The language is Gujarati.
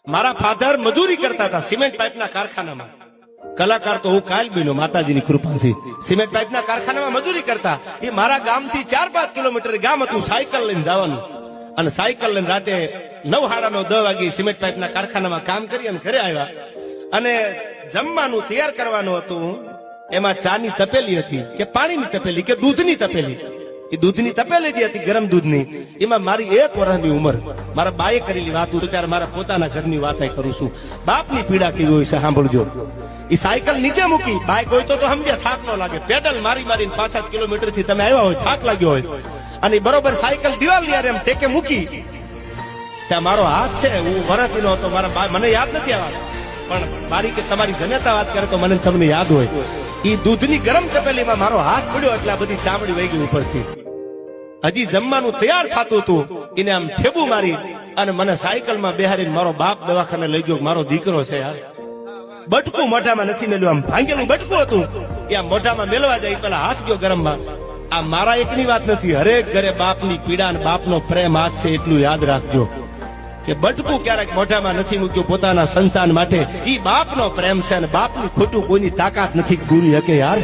મારા ફાધર મજૂરી કરતા હતા સિમેન્ટ પાઇપના કારખાનામાં. કલાકાર તો હું કાલ બન્યો માતાજીની કૃપાથી. સિમેન્ટ પાઇપના કારખાનામાં મજૂરી કરતા. એ મારા ગામથી 4-5 કિલોમીટર ગામ હતું. સાયકલ લઈને જવાનું અને સાયકલ લઈને રાતે 9:30 વાગે સિમેન્ટ પાઇપના કારખાનામાં કામ કરી અને ઘરે આવ્યા. અને જમવાનું તૈયાર કરવાનું હતું. એમાં ચાની તપેલી હતી કે પાણીની તપેલી કે દૂધની તપેલી. એ દૂધની તપેલી જે હતી ગરમ દૂધની, એમાં મારી 1 વર્ષની ઉંમર, મારા બાએ કરેલી વાત હતું. ત્યારે મારા પોતાના ઘરની વાત કરું છું. બાપની પીડા કેવી હોય છે સાંભળજો. એ સાયકલ નીચે મૂકી, બાઈક હોય તો સમજ્યા થાક ન લાગે. પેડલ મારી મારીને 5-7 કિલોમીટર થી તમે આવ્યા હોય, થાક લાગ્યો હોય, અને બરોબર સાયકલ દિવાલની યાર એમ ટેકે મૂકી. ત્યાં મારો હાથ છે, હું વરતી નો હતો, મારા બા મને યાદ નથી આવવા, પણ મારી કે તમારી જનતા વાત કરે તો મને તમને યાદ હોય. એ દૂધની ગરમ તપેલીમાં મારો હાથ પડ્યો એટલે આ બધી ચામડી વહી ગઈ ઉપરથી. હજી જમવાનું તૈયાર થતું હતું, એને આમ ઠેબુ મારી અને મને સાયકલમાં બેહારીને મારો બાપ દવાખાને લઈ ગયો. મારો દીકરો છે યાર. બટકું મોઢામાં નથી મેલ્યું, આમ ભાંગેલું બટકું હતું. એ મોઢામાં મેલવા જાય પેલા હાથ ગયો ગરમમાં. આ મારા એકની વાત નથી, હરેક ઘરે બાપની પીડા અને બાપનો પ્રેમ હાથ છે, એટલું યાદ રાખજો કે બટકું ક્યારેક મોઢામાં નથી મૂક્યું પોતાના સંતાન માટે. ઈ બાપનો પ્રેમ છે અને બાપની ખોટું કોઈની તાકાત નથી પૂરી શકે યાર.